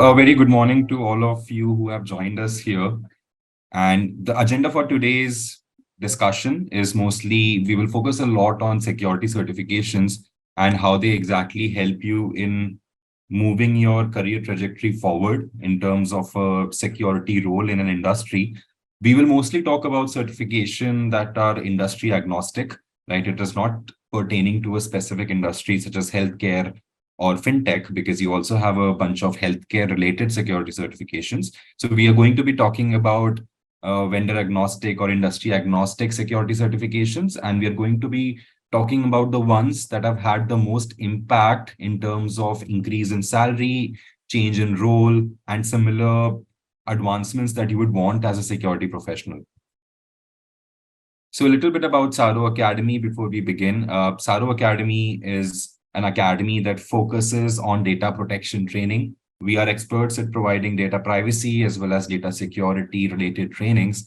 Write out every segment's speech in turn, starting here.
A very good morning to all of you who have joined us here. And the agenda for today's discussion is mostly we will focus a lot on security certifications and how they exactly help you in moving your career trajectory forward in terms of a security role in an industry. We will mostly talk about certification that are industry agnostic, right? It is not pertaining to a specific industry such as healthcare or fintech, because you also have a bunch of healthcare related security certifications. So we are going to be talking about vendor agnostic or industry agnostic security certifications, and we are going to be talking about the ones that have had the most impact in terms of increase in salary, change in role, and similar advancements that you would want as a security professional. So a little bit about Tsaaro Academy before we begin. Tsaaro Academy is an academy that focuses on data protection training. We are experts at providing data privacy as well as data security related trainings,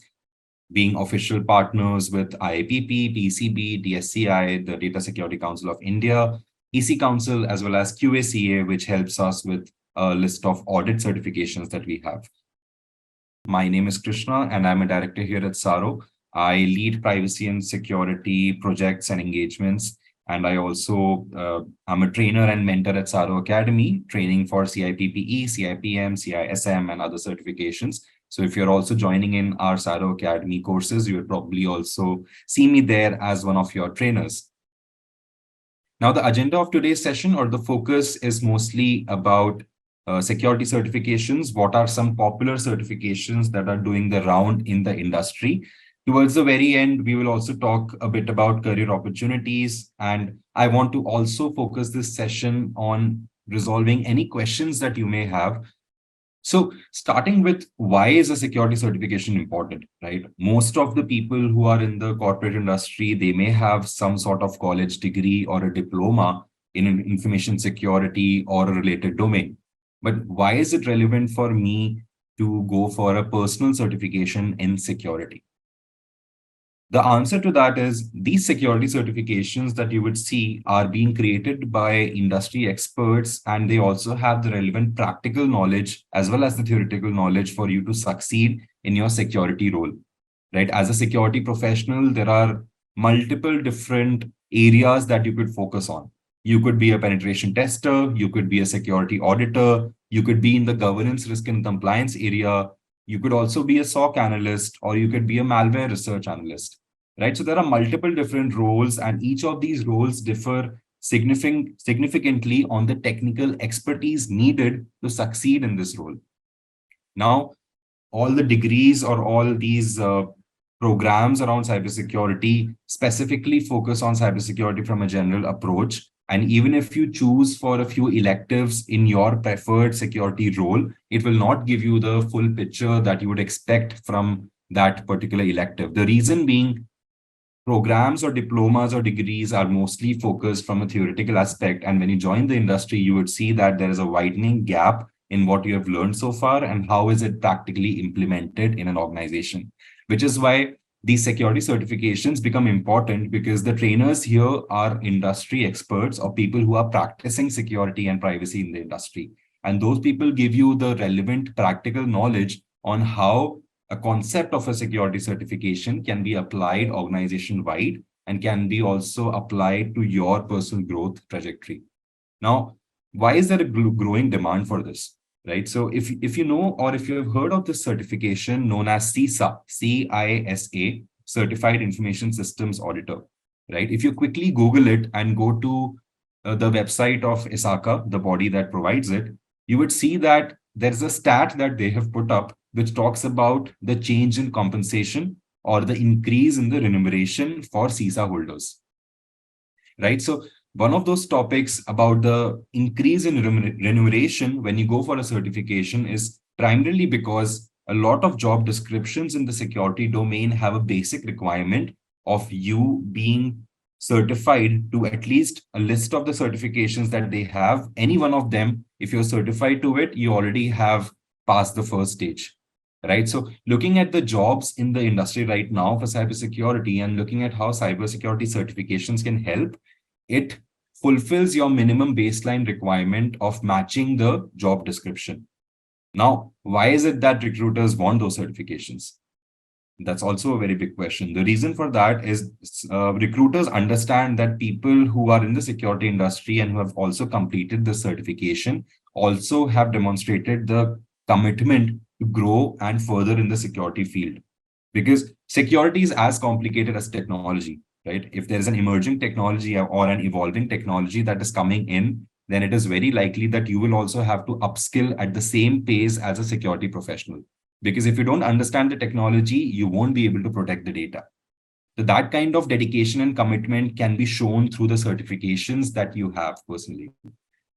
being official partners with IAPP, PCB, DSCI, the Data Security Council of India, EC Council, as well as QACA, which helps us with a list of audit certifications that we have. My name is Krishna, and I'm a director here at Tsaaro. I lead privacy and security projects and engagements. And I also am a trainer and mentor at Tsaaro Academy, training for CIPPE, CIPM, CISM, and other certifications. So if you're also joining in our Tsaaro Academy courses, you will probably also see me there as one of your trainers. Now, the agenda of today's session, or the focus, is mostly about security certifications. What are some popular certifications that are doing the round in the industry? Towards the very end, we will also talk a bit about career opportunities. And I want to also focus this session on resolving any questions that you may have. So starting with, why is a security certification important, right? Most of the people who are in the corporate industry, they may have some sort of college degree or a diploma in information security or a related domain. But why is it relevant for me to go for a personal certification in security? The answer to that is these security certifications that you would see are being created by industry experts, and they also have the relevant practical knowledge as well as the theoretical knowledge for you to succeed in your security role, right? As a security professional, there are multiple different areas that you could focus on. You could be a penetration tester, you could be a security auditor, you could be in the governance, risk, and compliance area. You could also be a SOC analyst, or you could be a malware research analyst, right? So there are multiple different roles, and each of these roles differ significantly on the technical expertise needed to succeed in this role. Now, all the degrees or all these programs around cybersecurity specifically focus on cybersecurity from a general approach. And even if you choose for a few electives in your preferred security role, it will not give you the full picture that you would expect from that particular elective. The reason being, programs or diplomas or degrees are mostly focused from a theoretical aspect. And when you join the industry, you would see that there is a widening gap in what you have learned so far and how is it practically implemented in an organization, which is why these security certifications become important, because the trainers here are industry experts or people who are practicing security and privacy in the industry. And those people give you the relevant practical knowledge on how a concept of a security certification can be applied organization-wide and can be also applied to your personal growth trajectory. Now, why is there a growing demand for this, right? So if you know, or if you have heard of this certification known as CISA, CISA, Certified Information Systems Auditor, right? If you quickly Google it and go to the website of ISACA, the body that provides it, you would see that there's a stat that they have put up which talks about the change in compensation or the increase in the remuneration for CISA holders, right? So one of those topics about the increase in remuneration when you go for a certification is primarily because a lot of job descriptions in the security domain have a basic requirement of you being certified to at least a list of the certifications that they have. Any one of them, if you're certified to it, you already have passed the first stage, right? So looking at the jobs in the industry right now for cybersecurity and looking at how cybersecurity certifications can help, it fulfills your minimum baseline requirement of matching the job description, Now, why is it that recruiters want those certifications? That's also a very big question. The reason for that is recruiters understand that people who are in the security industry and who have also completed the certification also have demonstrated the commitment to grow and further in the security field. Because security is as complicated as technology, right? If there is an emerging technology or an evolving technology that is coming in, then it is very likely that you will also have to upskill at the same pace as a security professional. Because if you don't understand the technology, you won't be able to protect the data. So that kind of dedication and commitment can be shown through the certifications that you have personally.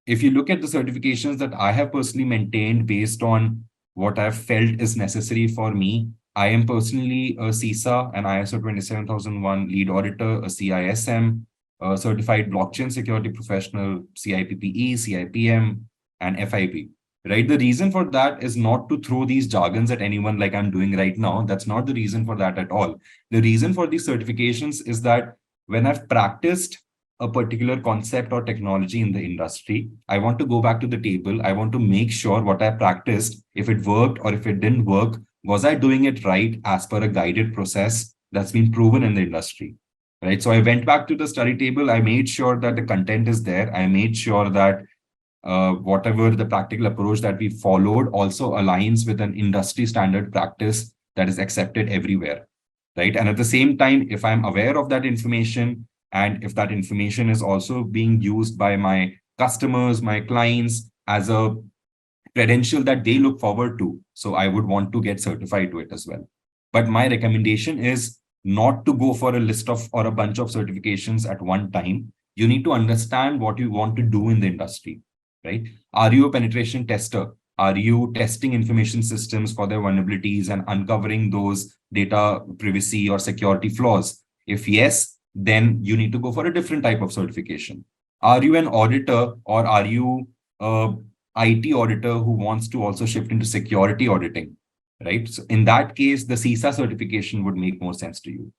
If you look at the certifications that I have personally maintained based on what I've felt is necessary for me, I am personally a CISA, an ISO 27001 lead auditor, a CISM, a certified blockchain security professional, CIPPE, CIPM, and FIP. Right? The reason for that is not to throw these jargons at anyone like I'm doing right now. That's not the reason for that at all. The reason for these certifications is that when I've practiced a particular concept or technology in the industry, I want to go back to the table. I want to make sure what I practiced, if it worked or if it didn't work, was I doing it right as per a guided process that's been proven in the industry? Right. So I went back to the study table. I made sure that the content is there. I made sure that whatever the practical approach that we followed also aligns with an industry standard practice that is accepted everywhere. Right. And at the same time, if I'm aware of that information, and if that information is also being used by my customers, my clients as a credential that they look forward to, so I would want to get certified to it as well. But my recommendation is not to go for a list of or a bunch of certifications at one time. You need to understand what you want to do in the industry, right? Are you a penetration tester? Are you testing information systems for their vulnerabilities and uncovering those data privacy or security flaws? If yes, then you need to go for a different type of certification. Are you an auditor, or are you a IT auditor who wants to also shift into security auditing, right? So in that case, the CISA certification would make more sense to you.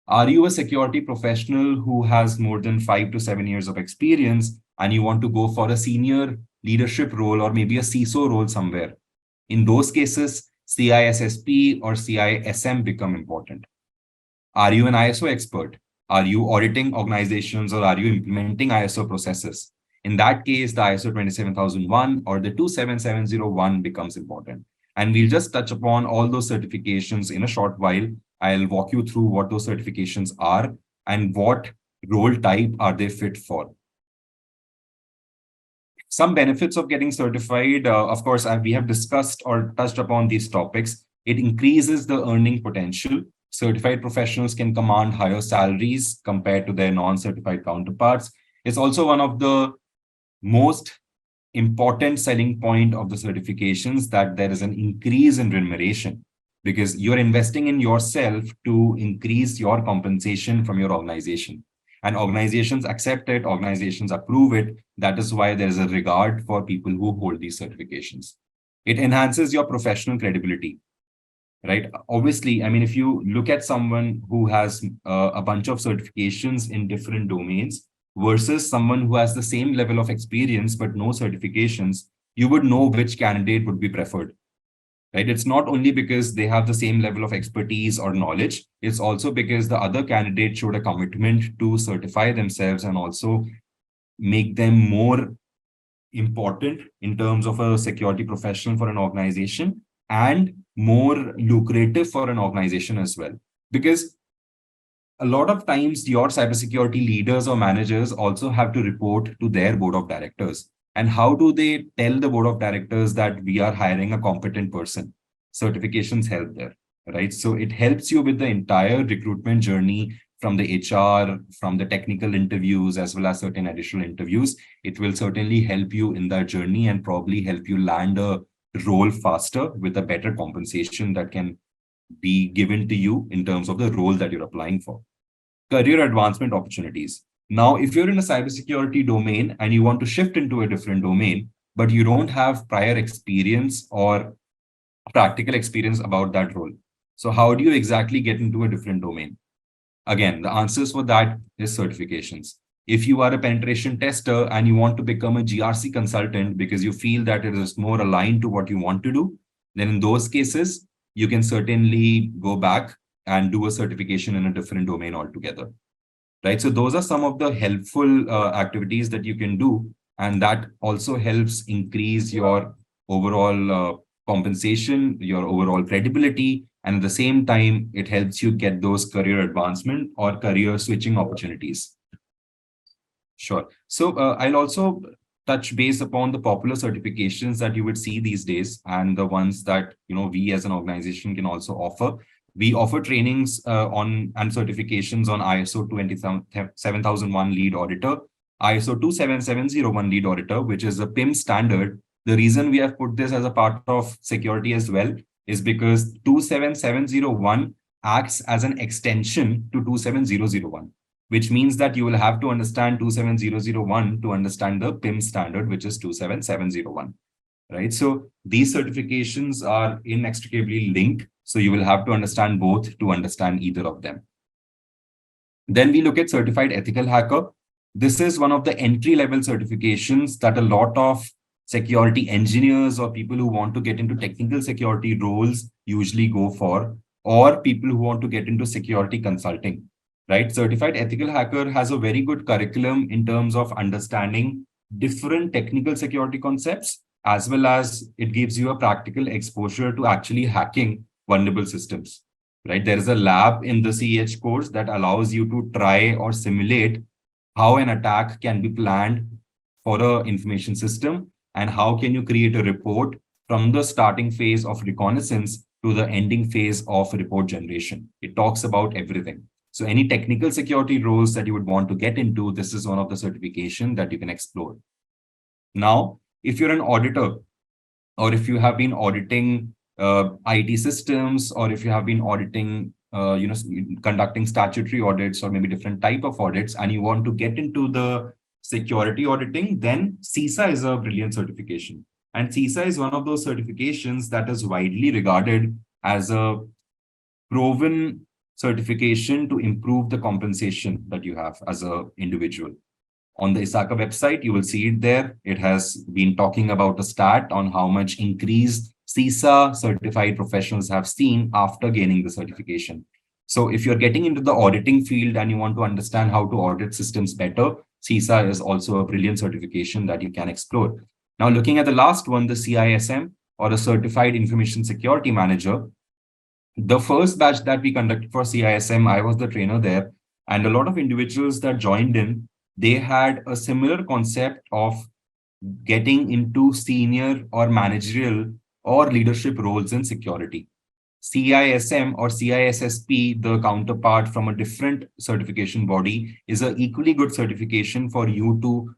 Are you a security professional who has more than 5 to 7 years of experience and you want to go for a senior leadership role or maybe a CISO role somewhere? In those cases, CISSP or CISM become important. Are you an ISO expert? Are you auditing organizations or are you implementing ISO processes? In that case, the ISO 27001 or the 27701 becomes important. And we'll just touch upon all those certifications in a short while. I'll walk you through what those certifications are and what role type are they fit for. Some benefits of getting certified, of course, we have discussed or touched upon these topics. It increases the earning potential. Certified professionals can command higher salaries compared to their non-certified counterparts. It's also one of the most important selling point of the certifications that there is an increase in remuneration, because you're investing in yourself to increase your compensation from your organization. And organizations accept it, organizations approve it. That is why there is a regard for people who hold these certifications. It enhances your professional credibility, right? Obviously, I mean, if you look at someone who has a bunch of certifications in different domains versus someone who has the same level of experience but no certifications, you would know which candidate would be preferred, right? It's not only because they have the same level of expertise or knowledge, it's also because the other candidate showed a commitment to certify themselves and also make them more important in terms of a security professional for an organization and more lucrative for an organization as well. Because a lot of times your cybersecurity leaders or managers also have to report to their board of directors. And how do they tell the board of directors that we are hiring a competent person? Certifications help there, right? So it helps you with the entire recruitment journey, from the HR, from the technical interviews, as well as certain additional interviews. It will certainly help you in that journey and probably help you land a role faster with a better compensation that can be given to you in terms of the role that you're applying for. Career advancement opportunities. Now, if you're in a cybersecurity domain and you want to shift into a different domain, but you don't have prior experience or practical experience about that role, so how do you exactly get into a different domain? Again, the answers for that is certifications. If you are a penetration tester and you want to become a GRC consultant because you feel that it is more aligned to what you want to do, then in those cases, you can certainly go back and do a certification in a different domain altogether. Right. So those are some of the helpful activities that you can do. And that also helps increase your overall compensation, your overall credibility. And at the same time, it helps you get those career advancement or career switching opportunities. Sure. So I'll also touch base upon the popular certifications that you would see these days and the ones that we as an organization can also offer. We offer trainings on and certifications on ISO 27001 lead auditor, ISO 27701 lead auditor, which is a PIM standard. The reason we have put this as a part of security as well is because 27701 acts as an extension to 27001, which means that you will have to understand 27001 to understand the PIM standard, which is 27701. Right. So these certifications are inextricably linked. So you will have to understand both to understand either of them. Then we look at certified ethical hacker. This is one of the entry-level certifications that a lot of security engineers or people who want to get into technical security roles usually go for, or people who want to get into security consulting. Right. Certified ethical hacker has a very good curriculum in terms of understanding different technical security concepts, as well as it gives you a practical exposure to actually hacking vulnerable systems. Right. There is a lab in the CEH course that allows you to try or simulate how an attack can be planned for an information system, and how can you create a report from the starting phase of reconnaissance to the ending phase of report generation. It talks about everything. So any technical security roles that you would want to get into, this is one of the certification that you can explore. Now, if you're an auditor, or if you have been auditing IT systems, or if you have been auditing, conducting statutory audits or maybe different type of audits, and you want to get into the security auditing, then CISA is a brilliant certification. And CISA is one of those certifications that is widely regarded as a proven certification to improve the compensation that you have as an individual. On the ISACA website, you will see it there. It has been talking about a stat on how much increase CISA certified professionals have seen after gaining the certification. So if you're getting into the auditing field and you want to understand how to audit systems better, CISA is also a brilliant certification that you can explore. Now, looking at the last one, the CISM, or a Certified Information Security Manager. The first batch that we conducted for CISM, I was the trainer there, and a lot of individuals that joined in, they had a similar concept of getting into senior or managerial or leadership roles in security. CISM or CISSP, the counterpart from a different certification body, is an equally good certification for you to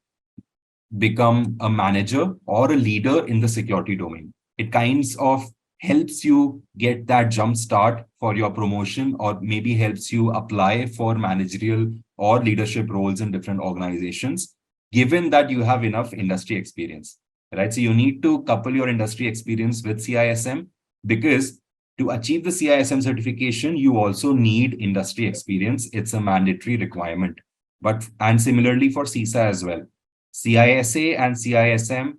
become a manager or a leader in the security domain. It kinds of helps you get that jump start for your promotion, or maybe helps you apply for managerial or leadership roles in different organizations, given that you have enough industry experience, right? So you need to couple your industry experience with CISM, because to achieve the CISM certification, you also need industry experience. It's a mandatory requirement. And similarly for CISA as well. CISA and CISM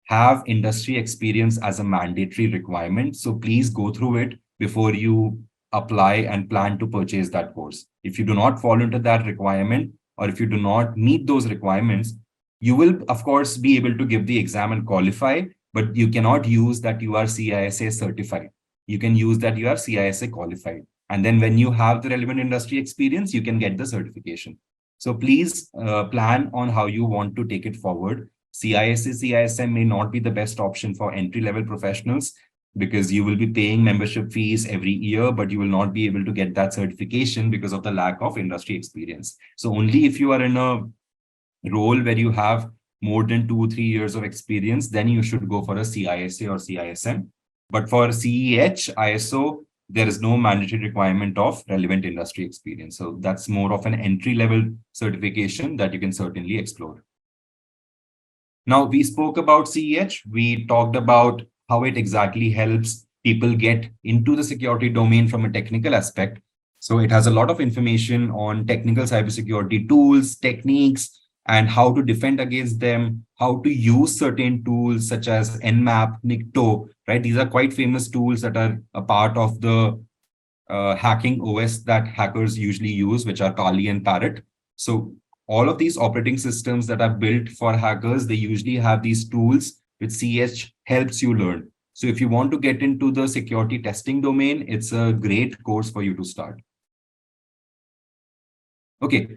have industry experience as a mandatory requirement. So please go through it before you apply and plan to purchase that course. If you do not fall into that requirement, or if you do not meet those requirements, you will, of course, be able to give the exam and qualify, but you cannot use that you are CISA certified. You can use that you are CISA qualified. And then when you have the relevant industry experience, you can get the certification. So please plan on how you want to take it forward. CISA, CISM may not be the best option for entry-level professionals, because you will be paying membership fees every year, but you will not be able to get that certification because of the lack of industry experience. So only if you are in a role where you have more than 2-3 years of experience, then you should go for a CISA or CISM. But for CEH, ISO, there is no mandatory requirement of relevant industry experience. So that's more of an entry-level certification that you can certainly explore. Now, we spoke about CEH. We talked about how it exactly helps people get into the security domain from a technical aspect. So it has a lot of information on technical cybersecurity tools, techniques, and how to defend against them, how to use certain tools such as Nmap, Nikto, right? These are quite famous tools that are a part of the hacking OS that hackers usually use, which are Kali and Parrot. So all of these operating systems that are built for hackers, they usually have these tools which CH helps you learn. So if you want to get into the security testing domain, it's a great course for you to start. Okay,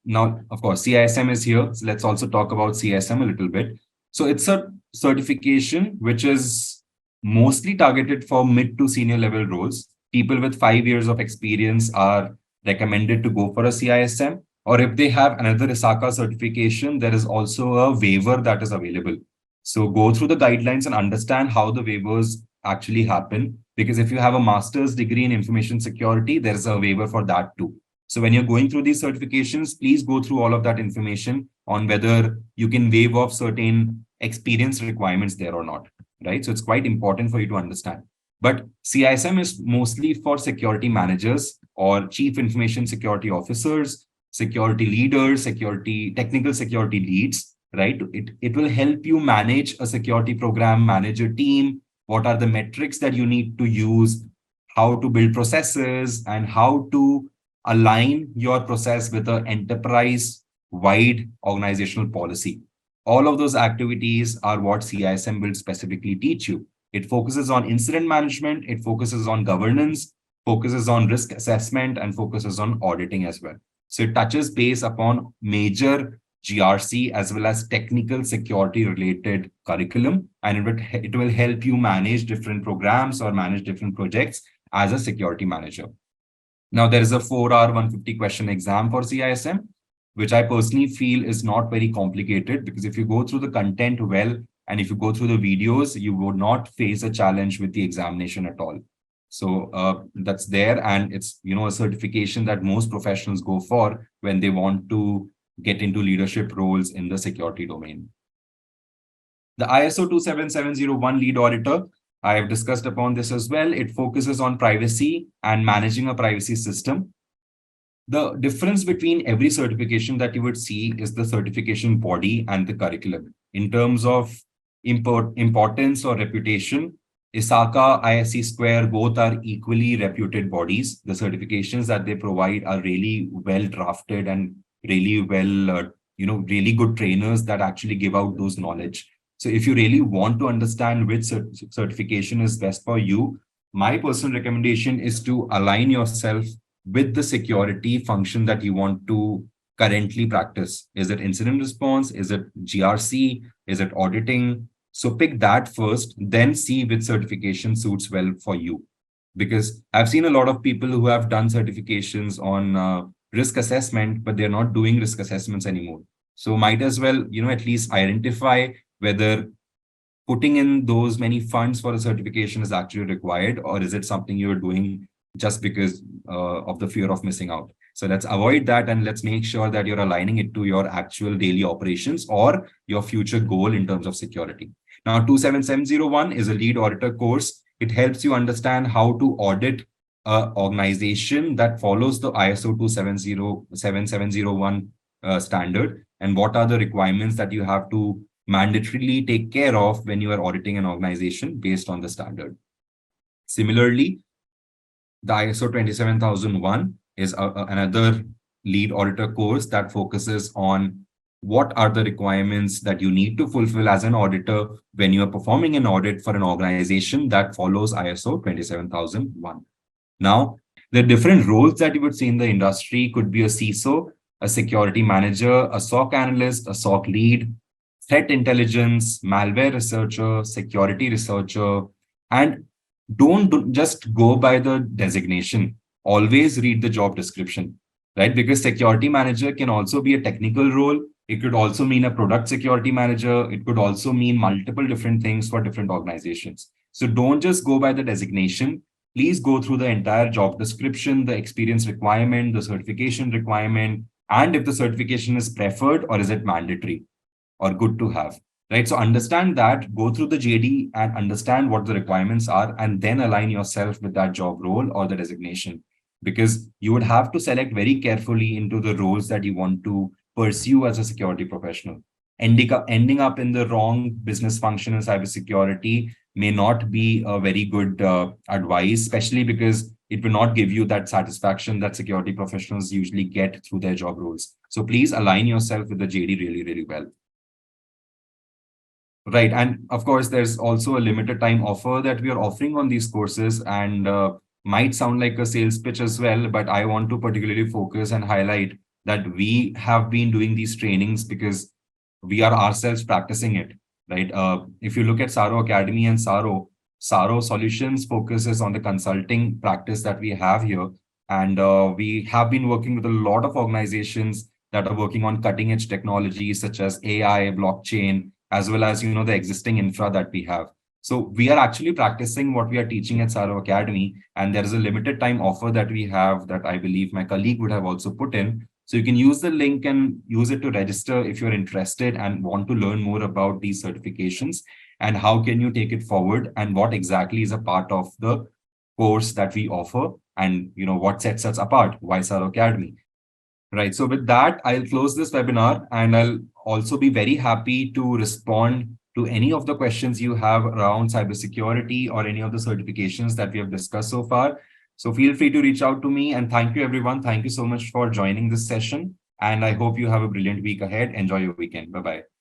now, of course, CISM is here. So let's also talk about CISM a little bit. So it's a certification which is mostly targeted for mid to senior level roles. People with 5 years of experience are recommended to go for a CISM. Or if they have another ISACA certification, there is also a waiver that is available. So go through the guidelines and understand how the waivers actually happen. Because if you have a master's degree in information security, there's a waiver for that too. So when you're going through these certifications, please go through all of that information on whether you can waive off certain experience requirements there or not, right? So it's quite important for you to understand. But CISM is mostly for security managers or chief information security officers, security leaders, technical security leads, right? It will help you manage a security program, manage a team, what are the metrics that you need to use, how to build processes, and how to align your process with an enterprise-wide organizational policy. All of those activities are what CISM will specifically teach you. It focuses on incident management, it focuses on governance, focuses on risk assessment, and focuses on auditing as well. So it touches base upon major GRC as well as technical security related curriculum, and it will help you manage different programs or manage different projects as a security manager. Now, there is a 4-hour 150 question exam for CISM, which I personally feel is not very complicated, because if you go through the content well and if you go through the videos, you would not face a challenge with the examination at all. So that's there, and it's a certification that most professionals go for when they want to get into leadership roles in the security domain. The ISO 27701 lead auditor, I have discussed upon this as well. It focuses on privacy and managing a privacy system. The difference between every certification that you would see is the certification body and the curriculum. In terms of importance or reputation, ISACA, ISC Square, both are equally reputed bodies. The certifications that they provide are really well drafted and really well, really good trainers that actually give out those knowledge. So if you really want to understand which certification is best for you, my personal recommendation is to align yourself with the security function that you want to currently practice. Is it incident response? Is it GRC? Is it auditing? So pick that first, then see which certification suits well for you. Because I've seen a lot of people who have done certifications on risk assessment, but they're not doing risk assessments anymore. So might as well, at least identify whether putting in those many funds for a certification is actually required, or is it something you're doing just because of the fear of missing out. So let's avoid that, and let's make sure that you're aligning it to your actual daily operations or your future goal in terms of security. Now, 27701 is a lead auditor course. It helps you understand how to audit an organization that follows the ISO 27701 standard, and what are the requirements that you have to mandatorily take care of when you are auditing an organization based on the standard. Similarly, the ISO 27001 is another lead auditor course that focuses on what are the requirements that you need to fulfill as an auditor when you are performing an audit for an organization that follows ISO 27001. Now, the different roles that you would see in the industry could be a CISO, a security manager, a SOC analyst, a SOC lead, threat intelligence, malware researcher, security researcher, and don't just go by the designation. Always read the job description, right? Because security manager can also be a technical role. It could also mean a product security manager. It could also mean multiple different things for different organizations. So don't just go by the designation. Please go through the entire job description, the experience requirement, the certification requirement, and if the certification is preferred or is it mandatory or good to have. Right. So understand that, go through the JD and understand what the requirements are, and then align yourself with that job role or the designation. because you would have to select very carefully into the roles that you want to pursue as a security professional. Ending up in the wrong business function in cybersecurity may not be a very good advice, especially because it will not give you that satisfaction that security professionals usually get through their job roles. So please align yourself with the JD really, really well. Right. And of course, there's also a limited time offer that we are offering on these courses, and might sound like a sales pitch as well, but I want to particularly focus and highlight that we have been doing these trainings because we are ourselves practicing it, right? If you look at Tsaaro Academy and Tsaaro Solutions focuses on the consulting practice that we have here. And we have been working with a lot of organizations that are working on cutting edge technologies such as AI, blockchain, as well as the existing infra that we have. So we are actually practicing what we are teaching at Tsaaro Academy, and there is a limited time offer that we have that I believe my colleague would have also put in. So you can use the link and use it to register if you're interested and want to learn more about these certifications and how can you take it forward and what exactly is a part of the course that we offer, and what sets us apart, why Tsaaro Academy. Right. So with that, I'll close this webinar, and I'll also be very happy to respond to any of the questions you have around cybersecurity or any of the certifications that we have discussed so far. So feel free to reach out to me, and thank you, everyone. Thank you so much for joining this session. And I hope you have a brilliant week ahead. Enjoy your weekend. Bye-bye.